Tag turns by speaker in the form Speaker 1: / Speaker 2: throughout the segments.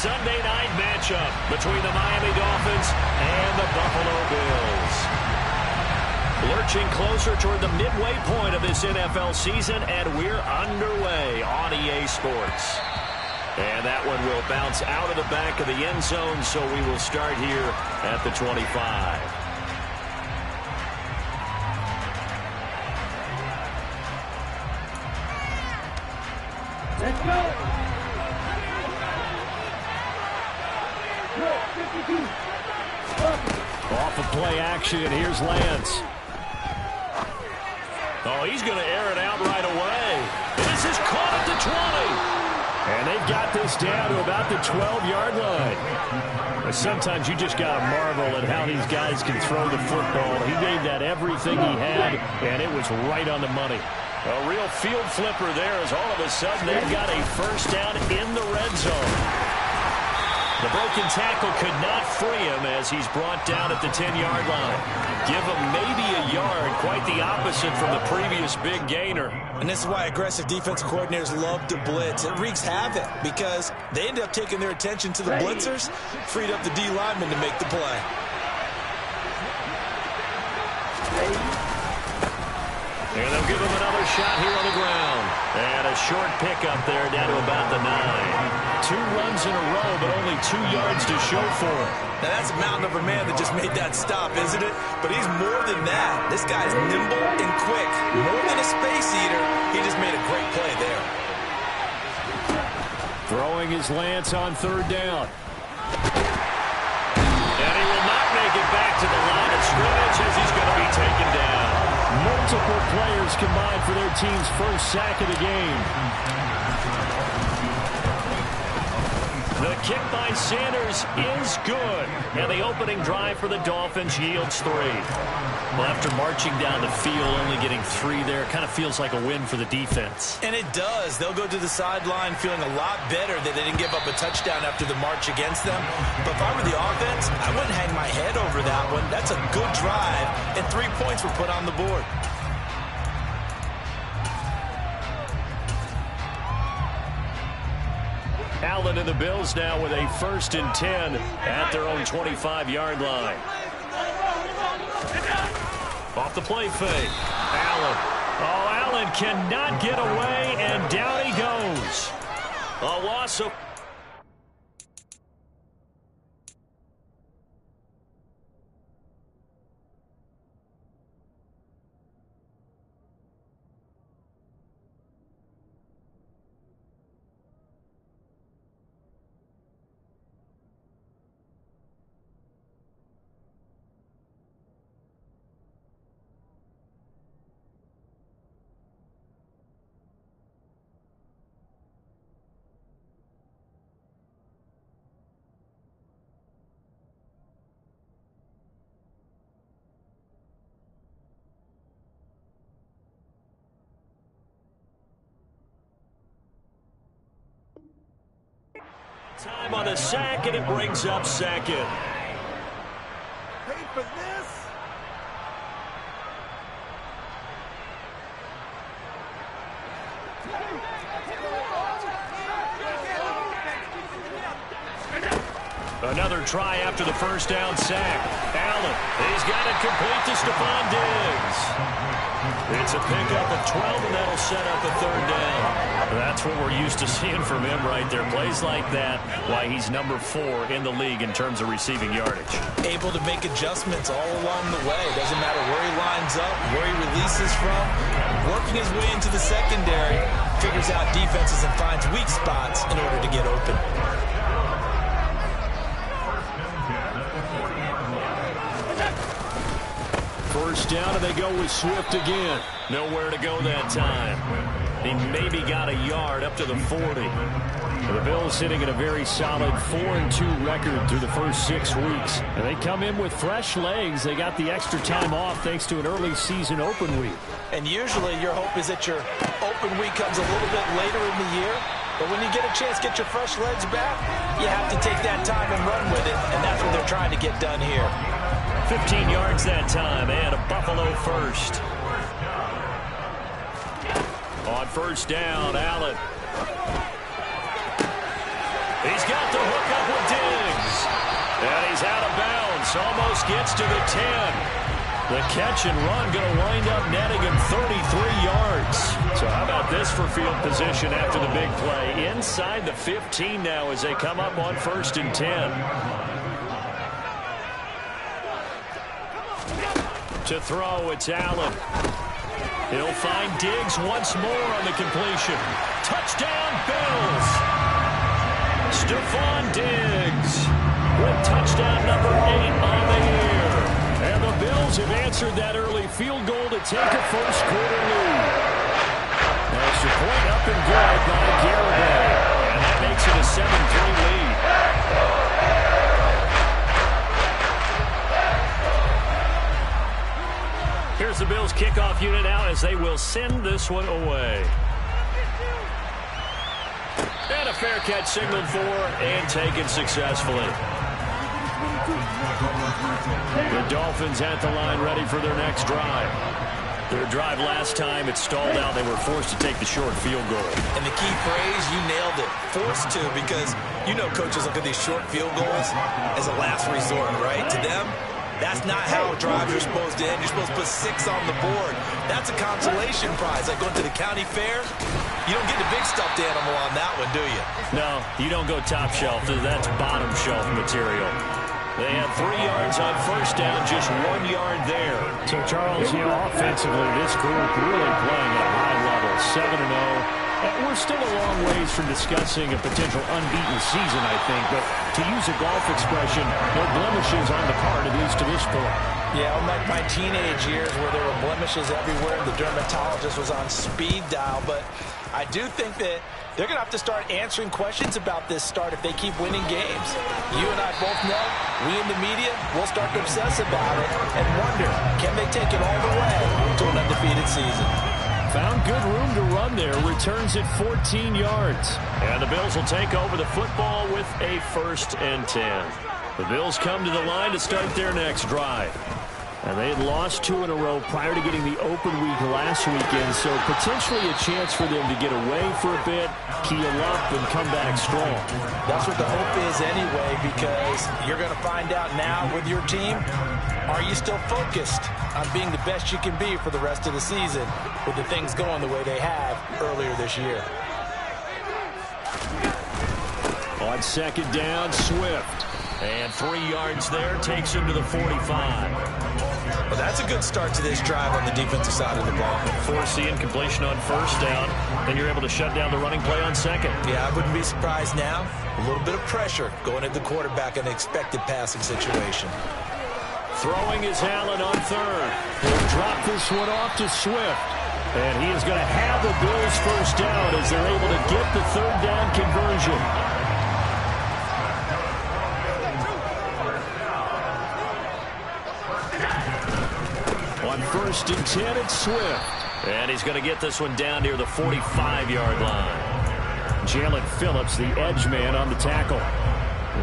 Speaker 1: Sunday night matchup between the Miami Dolphins and the Buffalo Bills. Lurching closer toward the midway point of this NFL season, and we're underway on EA Sports. And that one will bounce out of the back of the end zone, so we will start here at the 25.
Speaker 2: Let's go!
Speaker 1: Off of play action, here's Lance. Oh, he's going to air it out right away. This is caught at the 20. And they've got this down to about the 12-yard line. But sometimes you just got to marvel at how these guys can throw the football. He gave that everything he had, and it was right on the money. A real field flipper there as all of a sudden they've got a first down in the red zone. The broken tackle could not free him as he's brought down at the 10-yard line. Give him maybe a yard, quite the opposite from the previous big gainer.
Speaker 3: And this is why aggressive defensive coordinators love to blitz. It wreaks havoc because they end up taking their attention to the blitzers, freed up the D lineman to make the play.
Speaker 1: And they'll give him another shot here on the ground. And a short pickup there down to about the 9. 2 runs in a row, but only 2 yards to show for it.
Speaker 3: Now that's a mountain of a man that just made that stop, isn't it? But he's more than that. This guy's nimble and quick. More than a space eater, he just made a great play there.
Speaker 1: Throwing his Lance on 3rd down. And he will not make it back to the line of scrimmage as he's going to be taken down. Multiple players combined for their team's first sack of the game. The kick by Sanders is good. And the opening drive for the Dolphins yields 3. Well, after marching down the field, only getting 3 there, kind of feels like a win for the defense.
Speaker 3: And it does. They'll go to the sideline feeling a lot better that they didn't give up a touchdown after the march against them. But if I were the offense, I wouldn't hang my head over that one. That's a good drive, and 3 points were put on the board.
Speaker 1: Allen and the Bills now with a 1st and 10 at their own 25-yard line. Off the play fake. Allen. Oh, Allen cannot get away, and down he goes. A loss of... Time on the sack, and it brings up 2nd.
Speaker 2: Paid for this?
Speaker 1: Another try after the first down sack. Allen, he's got it complete to Stephon Diggs. It's a pickup of 12, and that'll set up a 3rd down. That's what we're used to seeing from him right there. Plays like that, why he's number 4 in the league in terms of receiving yardage.
Speaker 3: Able to make adjustments all along the way. Doesn't matter where he lines up, where he releases from. Working his way into the secondary, figures out defenses and finds weak spots in order to get open.
Speaker 1: First down, and they go with Swift again. Nowhere to go that time. He maybe got a yard up to the 40. The Bills sitting at a very solid 4-2 record through the first 6 weeks. And they come in with fresh legs. They got the extra time off thanks to an early season open week.
Speaker 3: And usually your hope is that your open week comes a little bit later in the year. But when you get a chance to get your fresh legs back, you have to take that time and run with it. And that's what they're trying to get done here.
Speaker 1: 15 yards that time, and a Buffalo first. On first down, Allen. He's got the hook up This almost gets to the 10. The catch and run going to wind up netting him 33 yards. So how about this for field position after the big play? Inside the 15 now as they come up on 1st and 10. To throw, it's Allen. He'll find Diggs once more on the completion. Touchdown, Bills! Stephon Diggs with touchdown number 8 on the year. And the Bills have answered that early field goal to take a first-quarter lead. Extra point up and good by Garibay. And that makes it a 7-3 lead. Here's the Bills kickoff unit out as they will send this one away. And a fair catch signaled for and taken successfully. The Dolphins at the line ready for their next drive. Their drive last time, it stalled out. They were forced to take the short field goal.
Speaker 3: And the key phrase, you nailed it. Forced to, because you know coaches look at these short field goals as a last resort, right? To them, that's not how drives are supposed to end. You're supposed to put 6 on the board. That's a consolation prize. Like going to the county fair, you don't get the big stuffed animal on that one, do you?
Speaker 1: No, you don't go top shelf. That's bottom shelf material. They had 3 yards on first down, just 1 yard there. So, Charles, offensively, this group really playing at a high level, 7-0. We're still a long ways from discussing a potential unbeaten season, I think. But to use a golf expression, no blemishes on the card, at least to this point.
Speaker 3: Yeah, unlike my teenage years where there were blemishes everywhere, the dermatologist was on speed dial. But I do think that they're going to have to start answering questions about this start if they keep winning games. You and I both know, we in the media, will start to obsess about it and wonder, can they take it all the way to an undefeated season?
Speaker 1: Found good room to run there. Returns it 14 yards. And the Bills will take over the football with a 1st and 10. The Bills come to the line to start their next drive. And they had lost 2 in a row prior to getting the open week last weekend, so potentially a chance for them to get away for a bit, keel up, and come back strong.
Speaker 3: That's what the hope is anyway, because you're going to find out now with your team, are you still focused on being the best you can be for the rest of the season with the things going the way they have earlier this year?
Speaker 1: On 2nd down, Swift. And 3 yards there, takes him to the 45.
Speaker 3: Well, that's a good start to this drive on the defensive side of the ball.
Speaker 1: Force the incompletion on first down. Then you're able to shut down the running play on 2nd.
Speaker 3: Yeah, I wouldn't be surprised now. A little bit of pressure going at the quarterback in an expected passing situation.
Speaker 1: Throwing is Allen on 3rd. He'll drop this one off to Swift. And he is going to have the Bills first down as they're able to get the 3rd down conversion. On 1st and 10, it's Swift. And he's going to get this one down near the 45-yard line. Jalen Phillips, the edge man, on the tackle.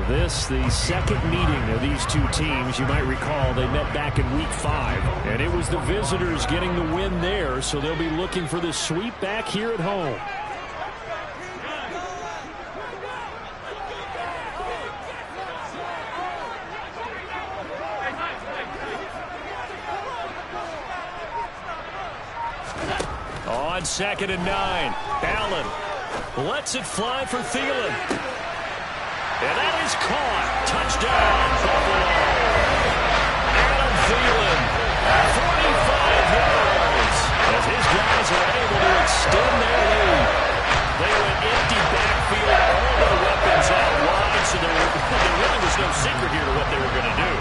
Speaker 1: This, the second meeting of these two teams. You might recall they met back in Week 5. And it was the visitors getting the win there, so they'll be looking for the sweep back here at home. On 2nd and 9, Allen lets it fly for Thielen. And that is caught. Touchdown, Buffalo. Adam Thielen, 45 yards. As his guys are able to extend their lead. They went empty backfield, all their weapons out wide, so there really was no secret here to what they were going to do.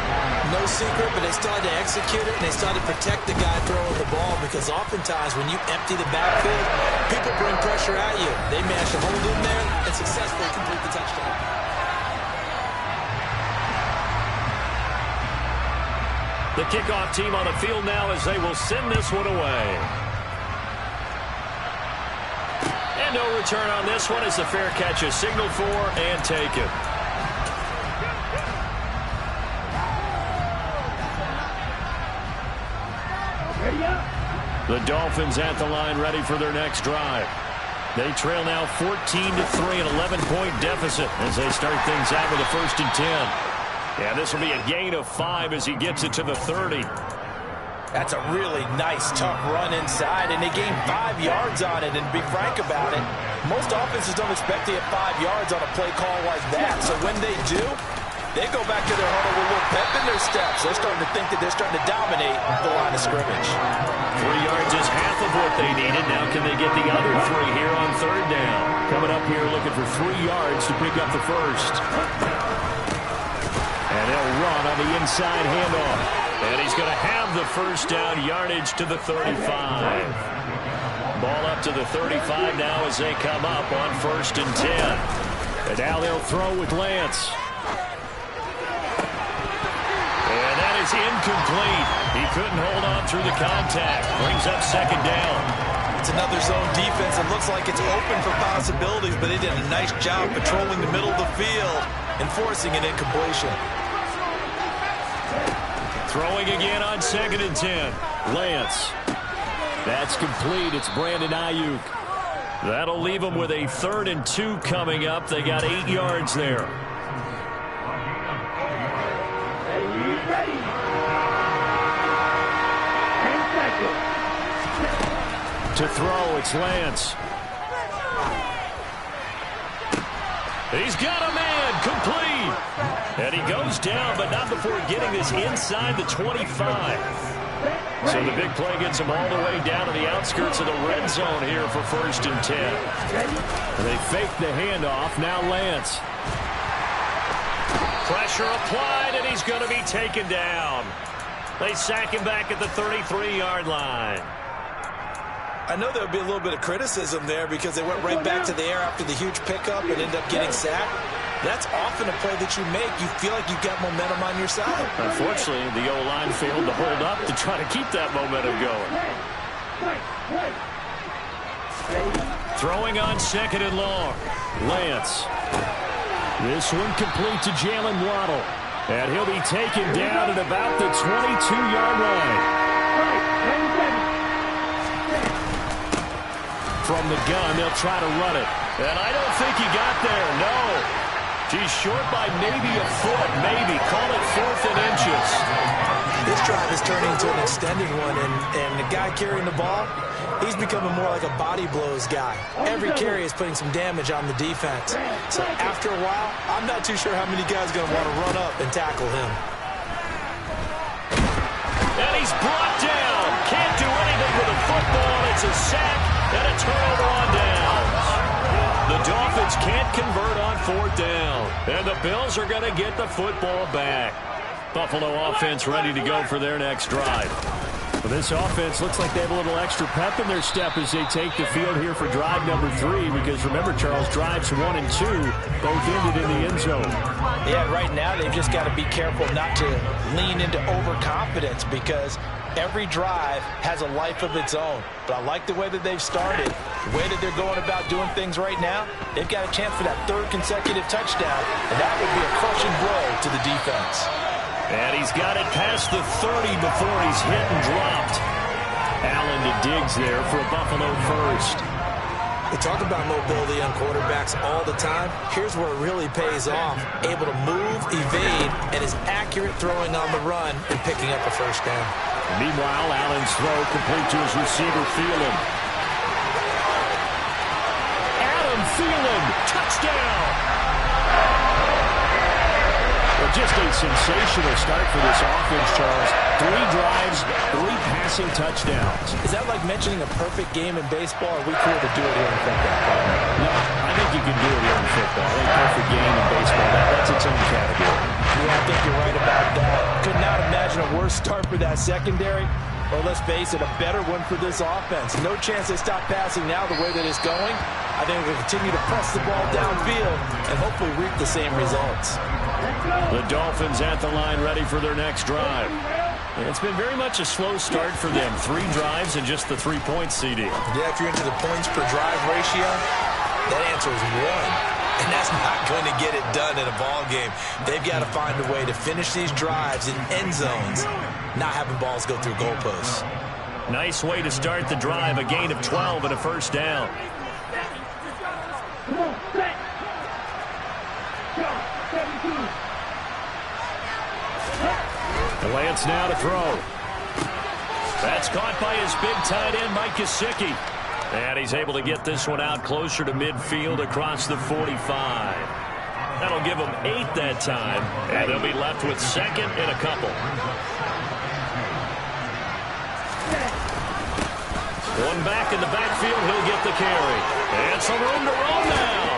Speaker 3: No secret, but they started to execute it, and they started to protect the guy throwing the ball, because oftentimes when you empty the backfield, people bring pressure at you. They managed to hold in there and successfully complete the touchdown.
Speaker 1: The kickoff team on the field now as they will send this one away. And no return on this one as the fair catch is signaled for and taken. The Dolphins at the line ready for their next drive. They trail now 14-3, an 11-point deficit as they start things out with a 1st and 10. Yeah, this will be a gain of 5 as he gets it to the 30.
Speaker 3: That's a really nice, tough run inside, and they gained 5 yards on it. And to be frank about it, most offenses don't expect to get 5 yards on a play call like that. So when they do, they go back to their huddle with a little pep in their steps. They're starting to think that they're starting to dominate the line of scrimmage.
Speaker 1: 3 yards is half of what they needed. Now can they get the other 3 here on 3rd down? Coming up here looking for 3 yards to pick up the first. And they'll run on the inside handoff. And he's going to have the first down yardage to the 35. Ball up to the 35 now as they come up on 1st and 10. And now they'll throw with Lance. And that is incomplete. He couldn't hold on through the contact. Brings up 2nd down.
Speaker 3: It's another zone defense. It looks like it's open for possibilities, but they did a nice job patrolling the middle of the field and forcing an incompletion.
Speaker 1: Throwing again on 2nd and 10. Lance. That's complete. It's Brandon Ayuk. That'll leave them with a 3rd and 2 coming up. They got 8 yards there. To throw, it's Lance. He's got a man, complete. And he goes down, but not before getting this inside the 25. So the big play gets him all the way down to the outskirts of the red zone here for 1st and 10. And they fake the handoff. Now Lance. Pressure applied, and he's going to be taken down. They sack him back at the 33-yard line.
Speaker 3: I know there would be a little bit of criticism there because they went right back to the air after the huge pickup and ended up getting sacked. That's often a play that you make. You feel like you've got momentum on your side.
Speaker 1: Unfortunately, the O-line failed to hold up to try to keep that momentum going. Throwing on 2nd and long. Lance. This one complete to Jalen Waddle. And he'll be taken down at about the 22-yard line. From the gun, they'll try to run it. And I don't think he got there, no. He's short by maybe a foot, maybe. Call it 4th and inches.
Speaker 3: This drive is turning into an extended one, and the guy carrying the ball, he's becoming more like a body blows guy. Every carry is putting some damage on the defense. So after a while, I'm not too sure how many guys are going to want to run up and tackle him.
Speaker 1: And he's brought down. Can't do anything with a football. It's a sack and a turnover on downs. The Dolphins can't convert on 4th down. And the Bills are going to get the football back. Buffalo offense ready to go for their next drive. Well, this offense looks like they have a little extra pep in their step as they take the field here for drive number 3. Because remember, Charles, drives 1 and 2 both ended in the end zone.
Speaker 3: Yeah, right now they've just got to be careful not to lean into overconfidence because every drive has a life of its own. But I like the way that they've started, the way that they're going about doing things right now. They've got a chance for that 3rd consecutive touchdown, and that would be a crushing blow to the defense.
Speaker 1: And he's got it past the 30 before he's hit and dropped. Allen to Diggs there for a Buffalo first.
Speaker 3: We talk about mobility on quarterbacks all the time. Here's where it really pays off. Able to move, evade, and is accurate throwing on the run and picking up a first down.
Speaker 1: Meanwhile, Allen's throw complete to his receiver, Thielen. Adam Thielen, touchdown! Well, just a sensational start for this offense, Charles. 3 drives, 3 passing touchdowns.
Speaker 3: Is that like mentioning a perfect game in baseball, or are we cool to do it here in football?
Speaker 1: No, I think you can do it here in football. I think perfect game in baseball, that's its own category.
Speaker 3: Yeah, I think you're right about that. Could not imagine a worse start for that secondary. Or let's face it, a better one for this offense. No chance they stop passing now the way that it's going. I think we'll continue to press the ball downfield and hopefully reap the same results.
Speaker 1: The Dolphins at the line ready for their next drive. And it's been very much a slow start for them. 3 drives and just the 3 points, CD.
Speaker 3: Yeah, if you're into the points per drive ratio, that answer is 1. And that's not going to get it done in a ball game. They've got to find a way to finish these drives in end zones, not having balls go through goalposts.
Speaker 1: Nice way to start the drive. A gain of 12 and a first down. Lance now to throw. That's caught by his big tight end, Mike Gesicki. And he's able to get this one out closer to midfield across the 45. That'll give them 8 that time, and they'll be left with second and a couple. One back in the backfield, he'll get the carry. And some room to roam now.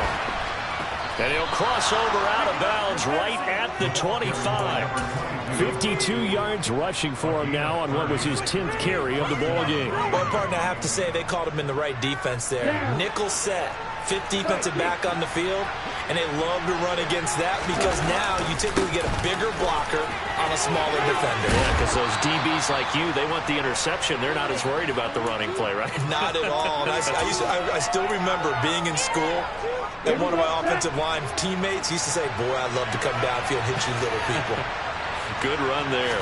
Speaker 1: And he'll cross over out of bounds right at the 25. 52 yards rushing for him now on what was his 10th carry of the ball game.
Speaker 3: Well, partner, I have to say they called him in the right defense there. Nickel set, 5th defensive back on the field, and they love to run against that because now you typically get a bigger blocker on a smaller defender.
Speaker 1: Yeah, because those DBs like you, they want the interception. They're not as worried about the running play, right?
Speaker 3: Not at all. And I still remember being in school, and one of my offensive line teammates used to say, boy, I'd love to come downfield and hit you little people.
Speaker 1: Good run there.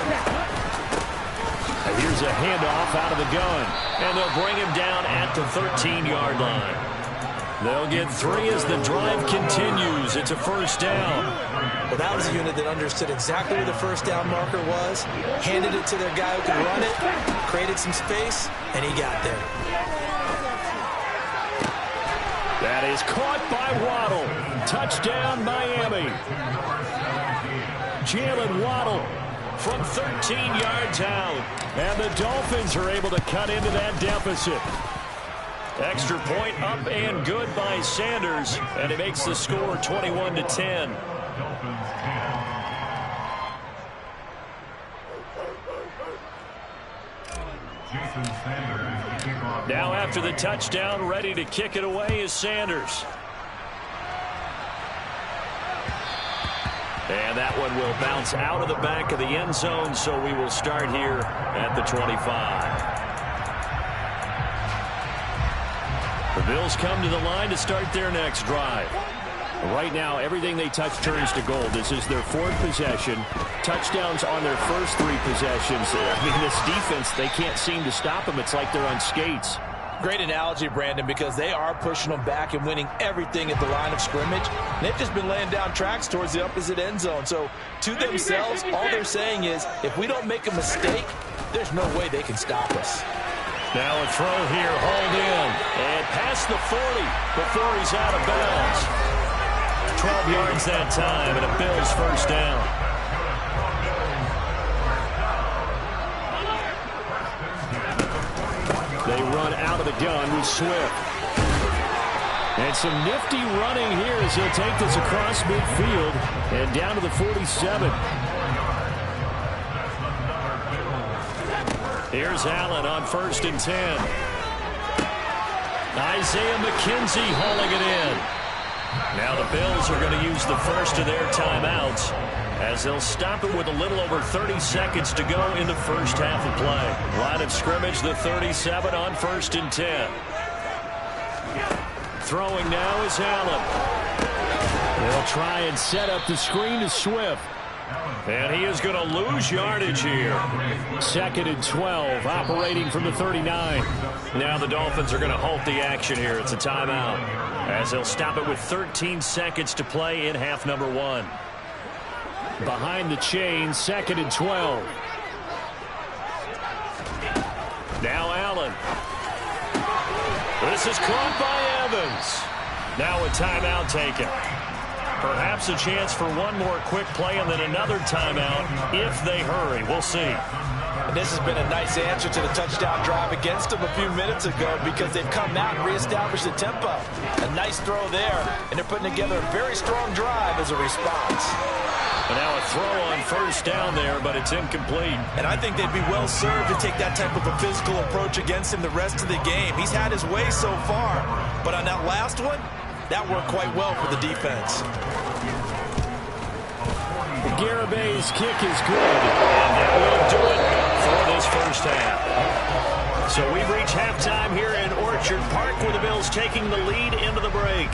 Speaker 1: And here's a handoff out of the gun. And they'll bring him down at the 13-yard line. They'll get 3 as the drive continues. It's a first down.
Speaker 3: Well, that was a unit that understood exactly where the first down marker was, handed it to their guy who could run it, created some space, and he got there.
Speaker 1: That is caught by Waddle. Touchdown, Miami. Jalen Waddle from 13 yards out. And the Dolphins are able to cut into that deficit. Extra point up and good by Sanders. And it makes the score 21-10. Now after the touchdown, ready to kick it away is Sanders. And that one will bounce out of the back of the end zone, so we will start here at the 25. The Bills come to the line to start their next drive. Right now, everything they touch turns to gold. This is their 4th possession. Touchdowns on their first 3 possessions. I mean, this defense, they can't seem to stop them. It's like they're on skates.
Speaker 3: Great analogy, Brandon, because they are pushing them back and winning everything at the line of scrimmage. They've just been laying down tracks towards the opposite end zone. So to themselves, all they're saying is, if we don't make a mistake, there's no way they can stop us.
Speaker 1: Now a throw here, hauled in, and past the 40 before he's out of bounds. 12 yards that time, and a Bills first down. They run out of the gun with Swift. And some nifty running here as he'll take this across midfield and down to the 47. Here's Allen on 1st and 10. Isaiah McKenzie hauling it in. Now the Bills are going to use the first of their timeouts as they'll stop it with a little over 30 seconds to go in the first half of play. Line of scrimmage, the 37 on 1st and 10. Throwing now is Allen. They'll try and set up the screen to Swift. And he is going to lose yardage here. 2nd and 12, operating from the 39. Now the Dolphins are going to halt the action here. It's a timeout as they'll stop it with 13 seconds to play in half number 1. Behind the chain, 2nd and 12. Now Allen. This is caught by Evans. Now a timeout taken. Perhaps a chance for one more quick play and then another timeout if they hurry. We'll see.
Speaker 3: And this has been a nice answer to the touchdown drive against them a few minutes ago because they've come out and reestablished the tempo. A nice throw there, and they're putting together a very strong drive as a response.
Speaker 1: And now a throw on first down there, but it's incomplete.
Speaker 3: And I think they'd be well served to take that type of a physical approach against him the rest of the game. He's had his way so far, but on that last one, that worked quite well for the defense.
Speaker 1: Garabay's kick is good, and that will do it for this first half. So we've reached halftime here in Orchard Park with the Bills taking the lead into the break.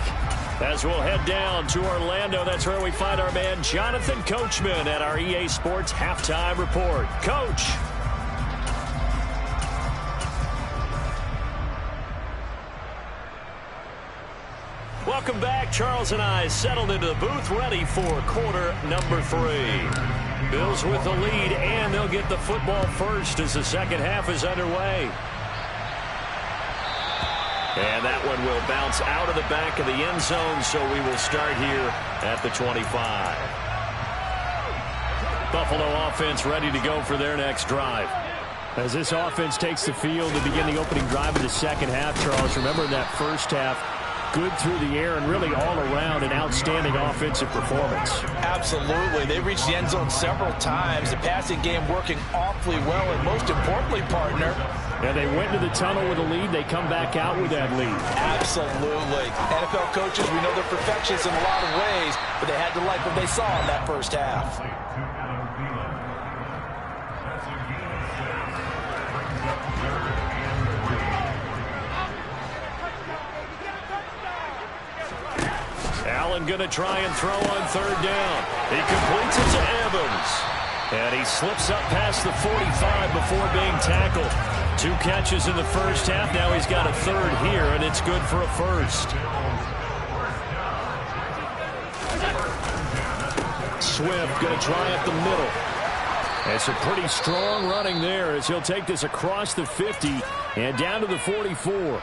Speaker 1: As we'll head down to Orlando, that's where we find our man Jonathan Coachman at our EA Sports Halftime Report. Coach. Welcome back. Charles and I settled into the booth ready for quarter number 3. Bills with the lead, and they'll get the football first as the second half is underway. And that one will bounce out of the back of the end zone, so we will start here at the 25. Buffalo offense ready to go for their next drive. As this offense takes the field to begin the opening drive of the second half, Charles, remember in that first half, good through the air and really all around an outstanding offensive performance.
Speaker 3: Absolutely. They reached the end zone several times. The passing game working awfully well, and most importantly, partner,
Speaker 1: and they went to the tunnel with a lead. They come back out with that lead.
Speaker 3: Absolutely. NFL coaches, we know they're perfectionists in a lot of ways, but they had to like what they saw in that first half.
Speaker 1: Allen going to try and throw on third down. He completes it to Evans. And he slips up past the 45 before being tackled. 2 catches in the first half. Now he's got a third here, and it's good for a first. Swift going to try up the middle. It's a pretty strong running there as he'll take this across the 50 and down to the 44.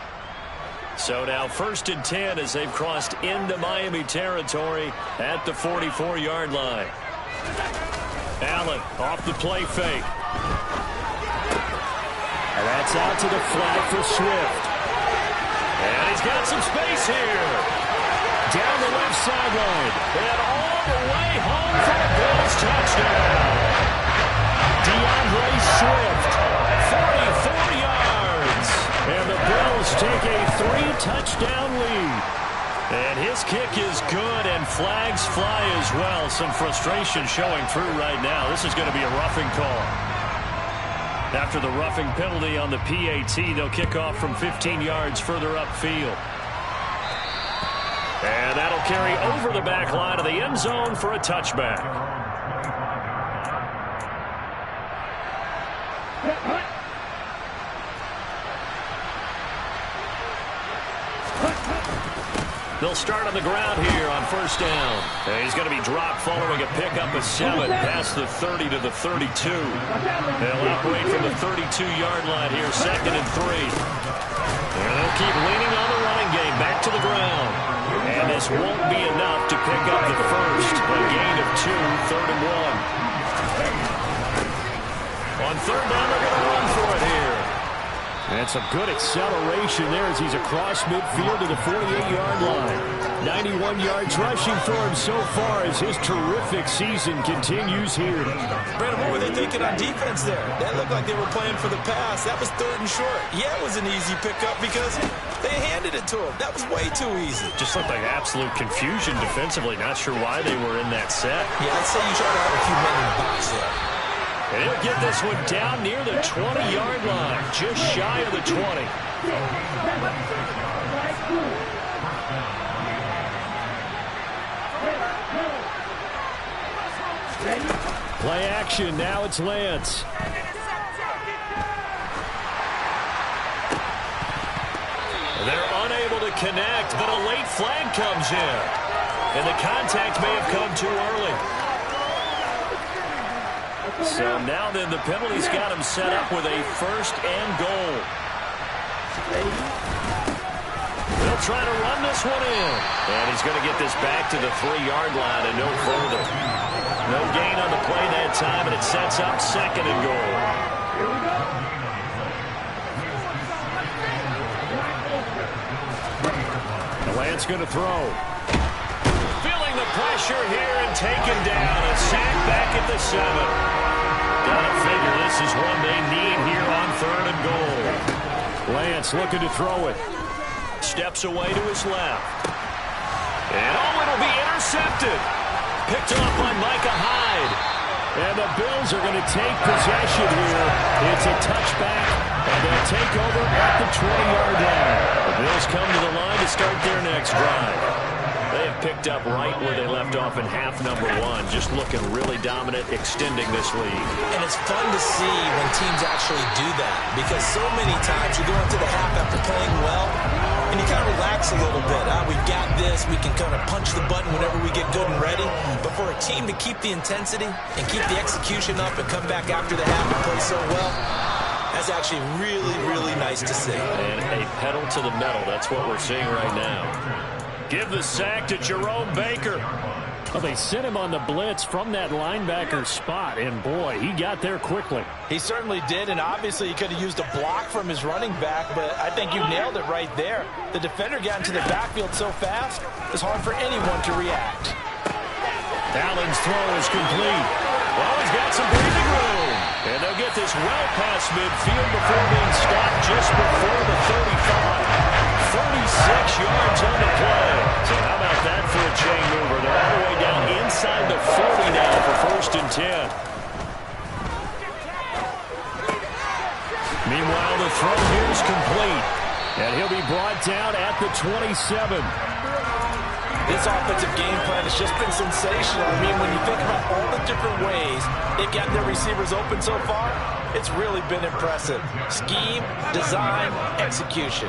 Speaker 1: So now 1st and 10 as they've crossed into Miami territory at the 44-yard line. Allen off the play fake. And that's out to the flat for Swift. And he's got some space here. Down the left sideline. And all the way home for the Bills touchdown. DeAndre Swift, 44 yards. And the Bills take a 3-touchdown lead. And his kick is good, and flags fly as well. Some frustration showing through right now. This is going to be a roughing call. After the roughing penalty on the PAT, they'll kick off from 15 yards further upfield. And that'll carry over the back line of the end zone for a touchback. They'll start on the ground here on first down. And he's going to be dropped following a pickup of 7 past the 30 to the 32. They'll operate from the 32-yard line here, 2nd and 3. And they'll keep leaning on the running game back to the ground. And this won't be enough to pick up the first. A gain of 2, 3rd and 1. On third down, they're going to run for it here. And some good acceleration there as he's across midfield to the 48-yard line. 91 yards rushing for him so far as his terrific season continues here.
Speaker 3: Brandon, what were they thinking on defense there? That looked like they were playing for the pass. That was 3rd and short. Yeah, it was an easy pickup because they handed it to him. That was way too easy.
Speaker 1: Just looked like absolute confusion defensively. Not sure why they were in that set.
Speaker 3: Yeah, I'd say you try to have a few men in the box there.
Speaker 1: And he'll get this one down near the 20-yard line, just shy of the 20. Play action, now it's Lance. They're unable to connect, but a late flag comes in. And the contact may have come too early. So now then the penalty's got him set up with a 1st and goal. They'll try to run this one in. And he's going to get this back to the 3-yard line and no further. No gain on the play that time, and it sets up 2nd and goal. Lance going to throw. Feeling the pressure here and taken down. A sack back at the 7. Gotta figure this is one they need here on 3rd and goal. Lance looking to throw it. Steps away to his left. And it'll be intercepted. Picked up by Micah Hyde. And the Bills are going to take possession here. It's a touchback, and they'll take over at the 20-yard line. The Bills come to the line to start their next drive. They have picked up right where they left off in half number 1, just looking really dominant, extending this lead.
Speaker 3: And it's fun to see when teams actually do that, because so many times you go into the half after playing well, and you kind of relax a little bit. We've got this. We can kind of punch the button whenever we get good and ready. But for a a team to keep the intensity and keep the execution up and come back after the half and play so well, that's actually really, really nice to see.
Speaker 1: And a pedal to the metal. That's what we're seeing right now. Give the sack to Jerome Baker. Well, they sent him on the blitz from that linebacker spot, and boy, he got there quickly.
Speaker 3: He certainly did, and obviously he could have used a block from his running back, but I think you nailed it right there. The defender got into the backfield so fast, it's hard for anyone to react.
Speaker 1: Allen's throw is complete. Well, he's got some breathing room. And they'll get this well past midfield before being stopped just before the 35. 36 yards on the play. So how about that for a chain mover? They're all the way down inside the 40 now for 1st and 10. Meanwhile, the throw here is complete. And he'll be brought down at the 27.
Speaker 3: This offensive game plan has just been sensational. I mean, when you think about all the different ways they've got their receivers open so far, it's really been impressive. Scheme, design, execution.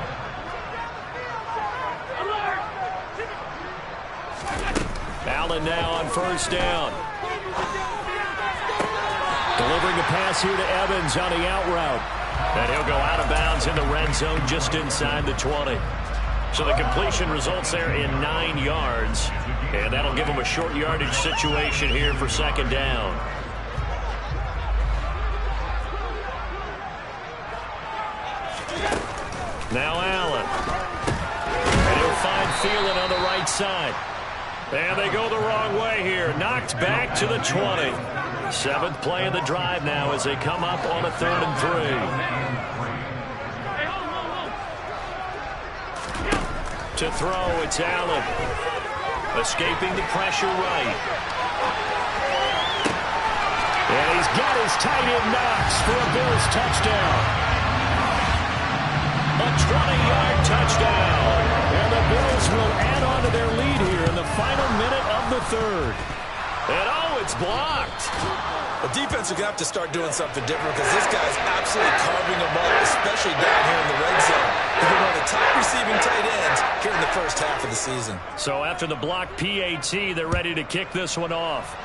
Speaker 1: Allen now on 1st down. Delivering a pass here to Evans on the out route. And he'll go out of bounds in the red zone just inside the 20. So the completion results there in 9 yards. And that'll give them a short yardage situation here for 2nd down. Now Allen. And he'll find Thielen on the right side. And they go the wrong way here. Knocked back to the 20. 7th play of the drive now as they come up on a 3rd and 3. To throw, it's Allen. Escaping the pressure right. And he's got his tight end Knox for a Bills touchdown. A 20-yard touchdown. And the Bills will add on to their lead here in the final minute of the 3rd. And oh, it's blocked.
Speaker 3: The defense are going to have to start doing something different because this guy's absolutely carving them up, especially down here in the red zone. He's been one of the top receiving tight ends here in the first half of the season.
Speaker 1: So after the block PAT, they're ready to kick this one off.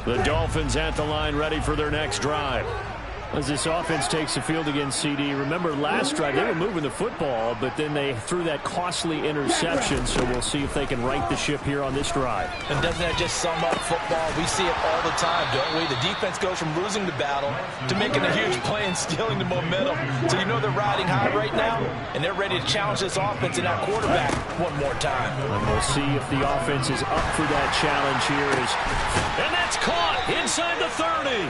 Speaker 1: The Dolphins at the line ready for their next drive. As this offense takes the field against CD, remember last drive they were moving the football, but then they threw that costly interception, so we'll see if they can right the ship here on this drive.
Speaker 3: And doesn't that just sum up football? We see it all the time, don't we? The defense goes from losing the battle to making a huge play and stealing the momentum. So you know they're riding high right now, and they're ready to challenge this offense and that quarterback one more time.
Speaker 1: And we'll see if the offense is up for that challenge here. And that's caught inside the 30.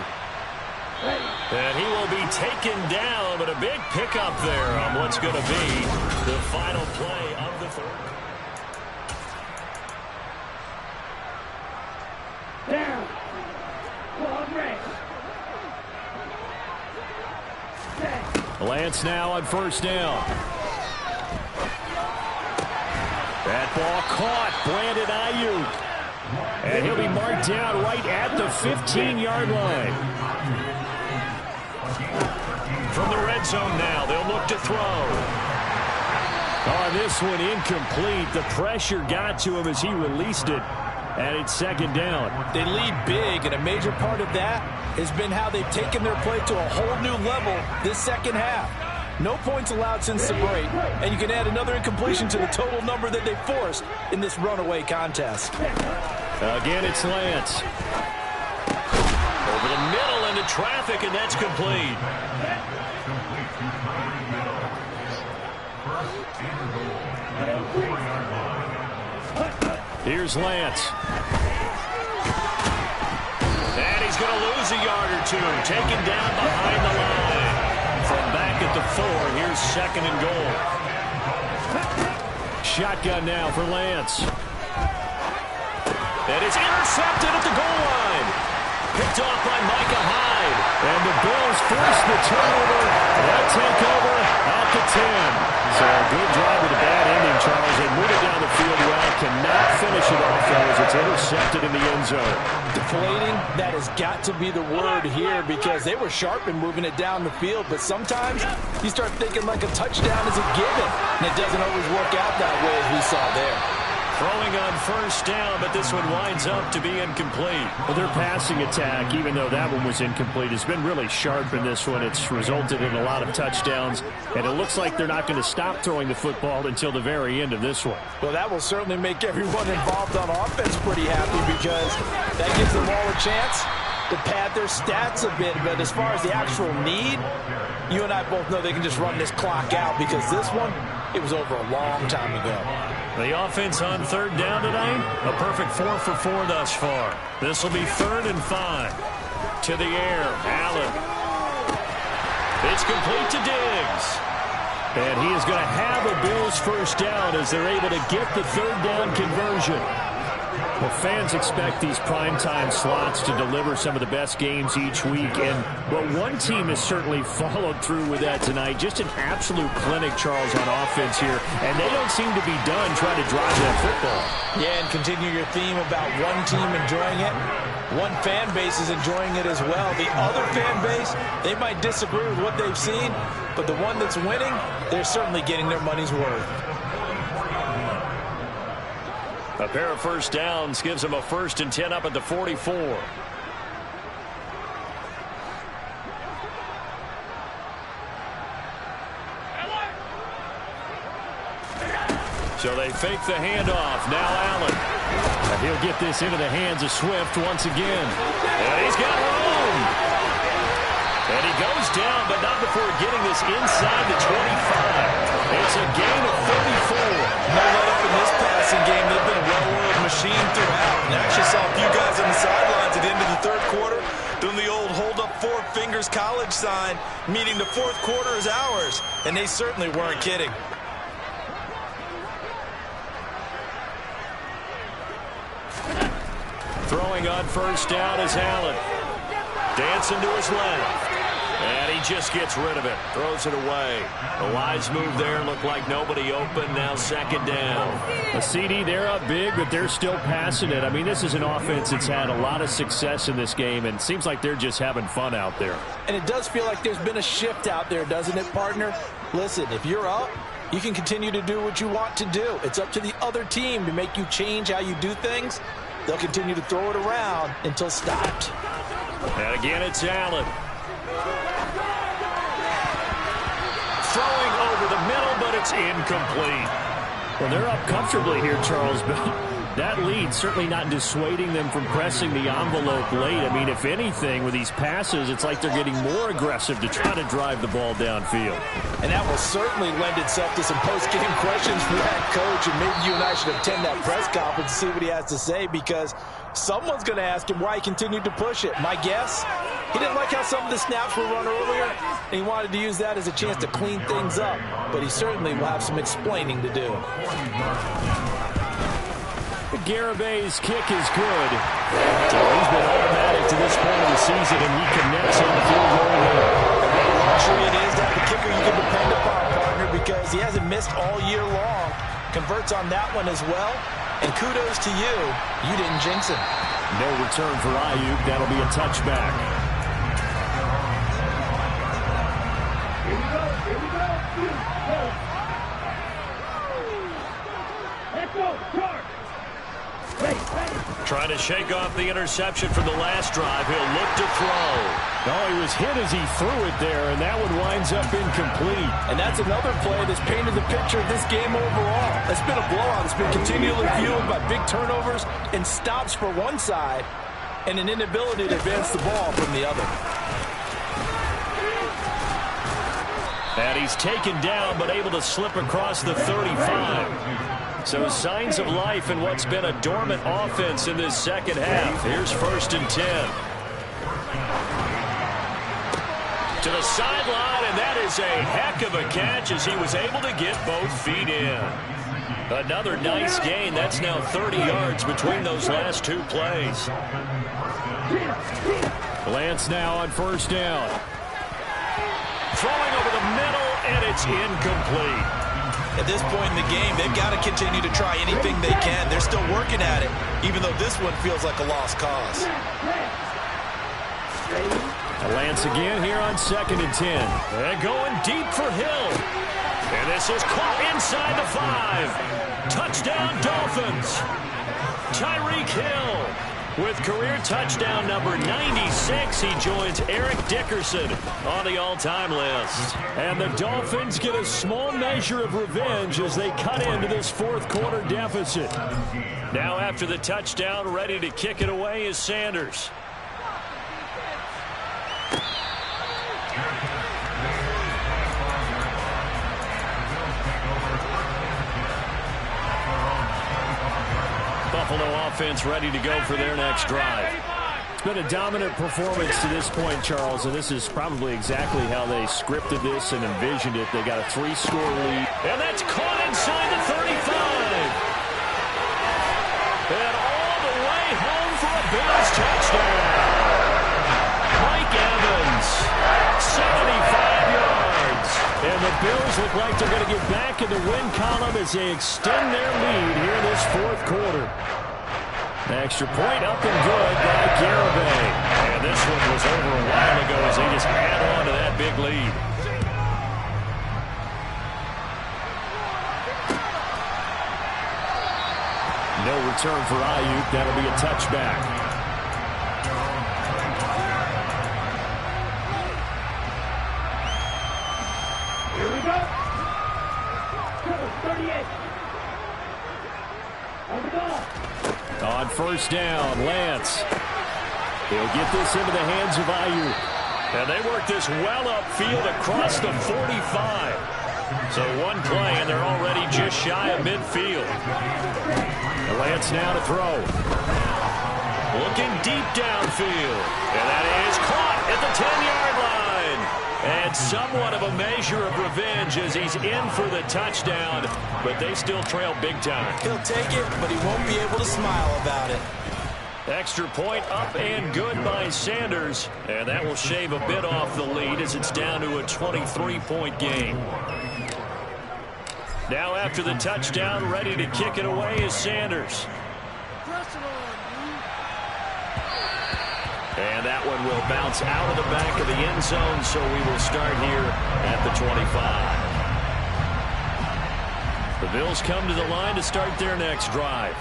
Speaker 1: And he will be taken down, but a big pickup there on what's going to be the final play of the 3rd.
Speaker 2: Down. Ball red.
Speaker 1: Lance now on 1st down. That ball caught. Brandon Ayuk. And he'll be marked down right at the 15-yard line. From the red zone now, they'll look to throw. Oh, this one incomplete. The pressure got to him as he released it, and it's 2nd down.
Speaker 3: They lead big, and a major part of that has been how they've taken their play to a whole new level this 2nd half. No points allowed since the break, and you can add another incompletion to the total number that they forced in this runaway contest.
Speaker 1: Again, it's Lance. Over the middle into traffic, and that's complete. Here's Lance. And he's going to lose a yard or two. Taken down behind the line. From back at the 4, here's 2nd and goal. Shotgun now for Lance. And it's intercepted at the goal line. Picked off by Micah Hyde. And the Bills force the turnover. They'll take over at the 10. So a good drive with a bad ending, Charles. They move it down the field well. Cannot finish it off, though, as it's intercepted in the end zone.
Speaker 3: Deflating, that has got to be the word here, because they were sharp in moving it down the field, but sometimes you start thinking like a touchdown is a given, and it doesn't always work out that way, as we saw there.
Speaker 1: Throwing on first down, but this one winds up to be incomplete. Well, their passing attack, even though that one was incomplete, has been really sharp in this one. It's resulted in a lot of touchdowns, and it looks like they're not going to stop throwing the football until the very end of this one.
Speaker 3: Well, that will certainly make everyone involved on offense pretty happy, because that gives them all a chance to pad their stats a bit. But as far as the actual need, you and I both know they can just run this clock out, because this one, it was over a long time ago.
Speaker 1: The offense on third down tonight, a perfect 4 for 4 thus far. This will be 3rd and 5. To the air, Allen. It's complete to Diggs. And he is going to have a Bills first down as they're able to get the third down conversion. Well, fans expect these primetime slots to deliver some of the best games each week. And, well, one team has certainly followed through with that tonight. Just an absolute clinic, Charles, on offense here. And they don't seem to be done trying to drive that football.
Speaker 3: Yeah, and continue your theme about one team enjoying it. One fan base is enjoying it as well. The other fan base, they might disagree with what they've seen, but the one that's winning, they're certainly getting their money's worth.
Speaker 1: A pair of first downs gives them a 1st and 10 up at the 44. So they fake the handoff. Now Allen. And he'll get this into the hands of Swift once again. And he's got room. And he goes down, but not before getting this inside the 25. It's a gain of 34.
Speaker 3: No let up in this passing game. They've been a well-oiled machine throughout. And I actually saw a few guys on the sidelines at the end of the third quarter doing the old hold up 4 fingers college sign, meaning the fourth quarter is ours. And they certainly weren't kidding.
Speaker 1: Throwing on first down is Allen. Dancing to his left. And he just gets rid of it. Throws it away. A wise move there. Looked like nobody open. Now 2nd down. A CD, they're up big, but they're still passing it. I mean, this is an offense that's had a lot of success in this game, and it seems like they're just having fun out there.
Speaker 3: And it does feel like there's been a shift out there, doesn't it, partner? Listen, if you're up, you can continue to do what you want to do. It's up to the other team to make you change how you do things. They'll continue to throw it around until stopped.
Speaker 1: And again, it's Allen. Throwing over the middle, but it's incomplete. Well, they're up comfortably here, Charles, but that lead certainly not dissuading them from pressing the envelope late. I mean, if anything, with these passes, it's like they're getting more aggressive to try to drive the ball downfield. And
Speaker 3: that will certainly lend itself to some post-game questions for that coach, and maybe you and I should attend that press conference to see what he has to say, because someone's going to ask him why he continued to push it. My guess, he didn't like how some of the snaps were run earlier, and he wanted to use that as a chance to clean things up, but he certainly will have some explaining to do.
Speaker 1: Garabay's kick is good. So he's been automatic to this point of the season, and he connects on the field goal here.
Speaker 3: Luxury it is to have a kicker you can depend upon, partner, because he hasn't missed all year long. Converts on that one as well. And kudos to you. You didn't jinx him.
Speaker 1: No return for Ayuk. That'll be a touchback.
Speaker 2: Here we go. Here we go. Let's go. Charge.
Speaker 1: Trying to shake off the interception from the last drive. He'll look to throw. Oh, he was hit as he threw it there, and that one winds up incomplete.
Speaker 3: And that's another play that's painted the picture of this game overall. It's been a blowout. It's been continually fueled by big turnovers and stops for one side and an inability to advance the ball from the other.
Speaker 1: And he's taken down, but able to slip across the 35. So signs of life in what's been a dormant offense in this second half. Here's 1st and 10. To the sideline, and that is a heck of a catch as he was able to get both feet in. Another nice gain. That's now 30 yards between those last 2 plays. Lance now on 1st down. Throwing over the middle, and it's incomplete.
Speaker 3: At this point in the game, they've got to continue to try anything they can. They're still working working at it, even though this one feels like a lost cause.
Speaker 1: Lance again here on 2nd and 10. And going deep for Hill. And this is caught inside the 5. Touchdown, Dolphins. Tyreek Hill with career touchdown number 96. He joins Eric Dickerson on the all-time list. And the Dolphins get a small measure of revenge as they cut into this fourth quarter deficit. Now after the touchdown, ready to kick it away is Sanders. Buffalo offense ready to go for their next drive. It's been a dominant performance to this point, Charles, and this is probably exactly how they scripted this and envisioned it. They got a 3-score lead. And that's caught inside the 35. And all the way home for a Bills touchdown. Mike Evans, 75 yards. And the Bills look like they're going to get back in the win column as they extend their lead here in this fourth quarter. Extra point up and good by Garibay. And this one was over a while ago as they just add on to that big lead. No return for Ayuk. That'll be a touchback.
Speaker 2: Here we go. 38. On the ball.
Speaker 1: On first down, Lance. He'll get this into the hands of Ayuk. And they work this well upfield across the 45. So one play, and they're already just shy of midfield. Lance now to throw. Looking deep downfield. And that is caught at the 10-yard line. And somewhat of a measure of revenge as he's in for the touchdown, but they still trail big time.
Speaker 3: He'll take it, but he won't be able to smile about it.
Speaker 1: Extra point up and good by Sanders, and that will shave a bit off the lead as it's down to a 23-point game. Now after the touchdown, ready to kick it away is Sanders. And that one will bounce out of the back of the end zone, so we will start here at the 25. The Bills come to the line to start their next drive.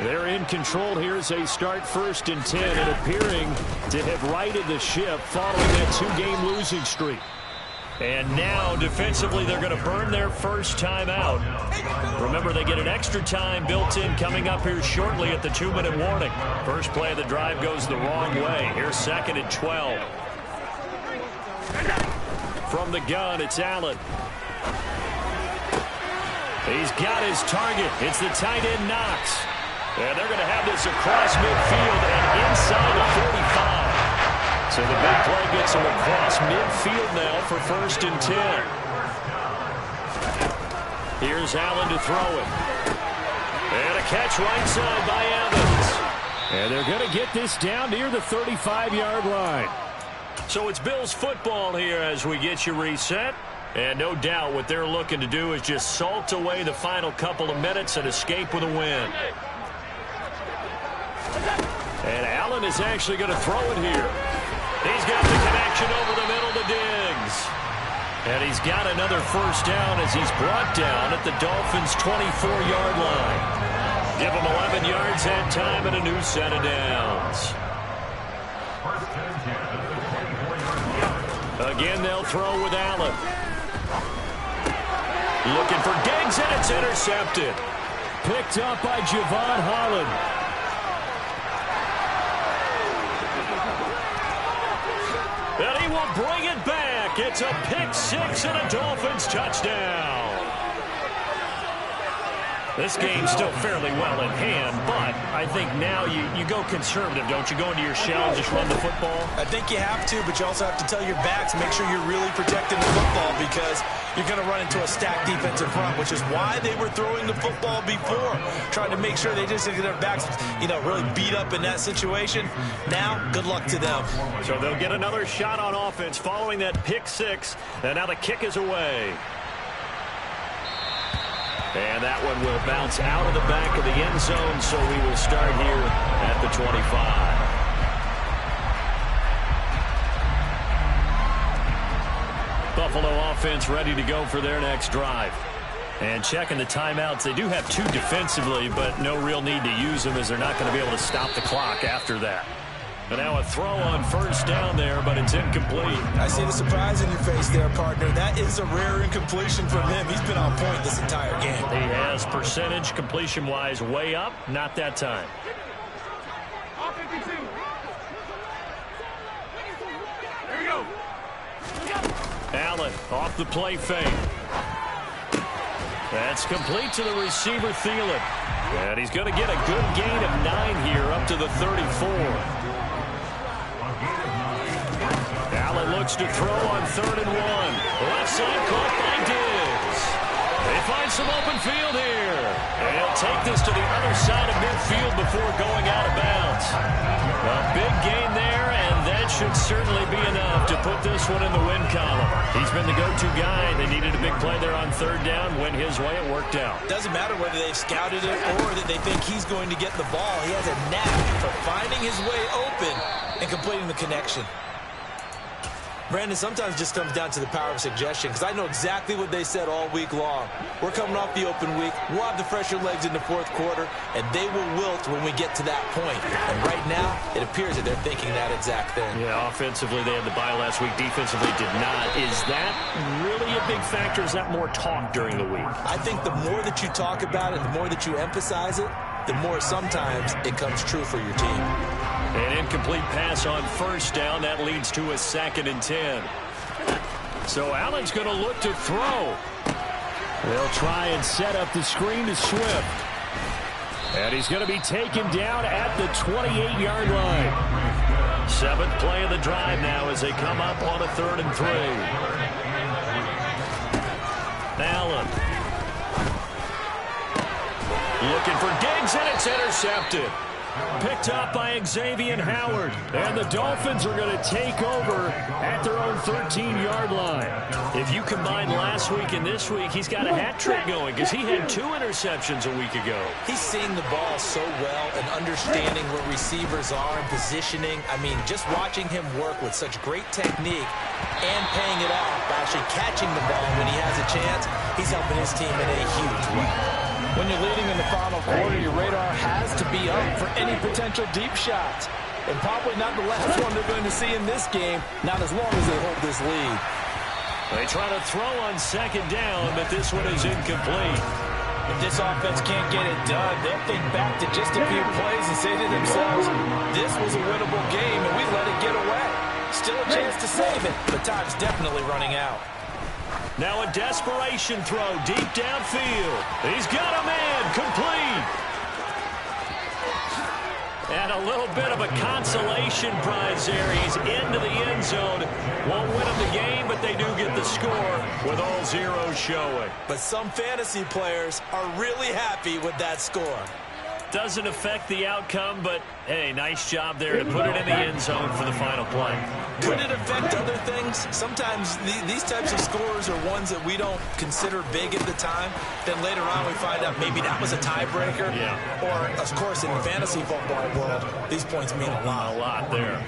Speaker 1: They're in control here as they start 1st and 10 and appearing to have righted the ship following that 2-game losing streak. And now defensively they're going to burn their first time out. Remember, they get an extra time built in coming up here shortly at the 2-minute warning. First play of the drive goes the wrong way. Here's 2nd and 12. From the gun, it's Allen. He's got his target. It's the tight end Knox. And they're going to have this across midfield and inside the 45. So the big play gets him across midfield now for 1st and 10. Here's Allen to throw it. And a catch right side by Evans. And they're going to get this down near the 35-yard line. So it's Bills football here as we get you reset. And no doubt what they're looking to do is just salt away the final couple of minutes and escape with a win. And Allen is actually going to throw it here. He's got the connection over the middle to Diggs. And he's got another first down as he's brought down at the Dolphins' 24-yard line. Give him 11 yards that time and a new set of downs. Again, they'll throw with Allen. Looking for Diggs, and it's intercepted. Picked up by Javon Holland. And he will bring it back. It's a pick six and a Dolphins touchdown. This game's still fairly well in hand, but I think now you go conservative, don't you? Go into your shell and just run the football?
Speaker 3: I think you have to, but you also have to tell your backs, make sure you're really protecting the football because you're going to run into a stacked defensive front, which is why they were throwing the football before, trying to make sure they just get their backs, really beat up in that situation. Now, good luck to them.
Speaker 1: So they'll get another shot on offense following that pick six, and now the kick is away. And that one will bounce out of the back of the end zone, so we will start here at the 25. Buffalo offense ready to go for their next drive. And checking the timeouts, they do have 2 defensively, but no real need to use them as they're not going to be able to stop the clock after that. But now a throw on first down there, but it's incomplete.
Speaker 3: I see the surprise in your face there, partner. That is a rare incompletion from him. He's been on point this entire game.
Speaker 1: He has percentage completion-wise way up, not that time.
Speaker 2: Here we go.
Speaker 1: Allen off the play fake. That's complete to the receiver, Thielen. And he's going to get a good gain of 9 here up to the 34. Allen looks to throw on 3rd and 1. Left side caught by Diggs. They find some open field here. And he'll take this to the other side of midfield before going out of bounds. A big gain there, and that should certainly be enough to put this one in the win column. He's been the go-to guy. They needed a big play there on 3rd down. Went his way. It worked out.
Speaker 3: Doesn't matter whether they've scouted it or that they think he's going to get the ball. He has a knack for finding his way open and completing the connection. Brandon, sometimes it just comes down to the power of suggestion, because I know exactly what they said all week long. We're coming off the open week. We'll have the fresher legs in the 4th quarter, and they will wilt when we get to that point. And right now, it appears that they're thinking that exact thing.
Speaker 1: Yeah, offensively, they had the bye last week. Defensively, did not. Is that really a big factor? Is that more talk during the week?
Speaker 3: I think the more that you talk about it, the more that you emphasize it, the more sometimes it comes true for your team.
Speaker 1: An incomplete pass on first down. That leads to a 2nd and 10. So Allen's going to look to throw. They'll try and set up the screen to Swift. And he's going to be taken down at the 28-yard line. 7th play of the drive now as they come up on a 3rd and 3. Allen. Looking for Diggs, and it's intercepted. Picked up by Xavier Howard. And the Dolphins are going to take over at their own 13-yard line. If you combine last week and this week, he's got a hat trick going because he had 2 interceptions a week ago.
Speaker 3: He's seeing the ball so well and understanding where receivers are and positioning. I mean, just watching him work with such great technique and paying it off by actually catching the ball when he has a chance, he's helping his team in a huge way. When you're leading in the final quarter, your radar has to be up for any potential deep shots. And probably not the last one they're going to see in this game, not as long as they hold this lead.
Speaker 1: They try to throw on 2nd down, but this one is incomplete.
Speaker 3: If this offense can't get it done, they'll think back to just a few plays and say to themselves, this was a winnable game and we let it get away. Still a chance to save it, but time's definitely running out.
Speaker 1: Now a desperation throw deep downfield. He's got a man, complete. And a little bit of a consolation prize there. He's into the end zone. Won't win him the game, but they do get the score with all zeros showing.
Speaker 3: But some fantasy players are really happy with that score.
Speaker 1: Doesn't affect the outcome, but, hey, nice job there to put it in the end zone for the final play.
Speaker 3: Could it affect other things? Sometimes these types of scores are ones that we don't consider big at the time. Then later on we find out maybe that was a tiebreaker.
Speaker 1: Yeah.
Speaker 3: Or, of course, in the fantasy football world, these points mean a lot.
Speaker 1: A lot there.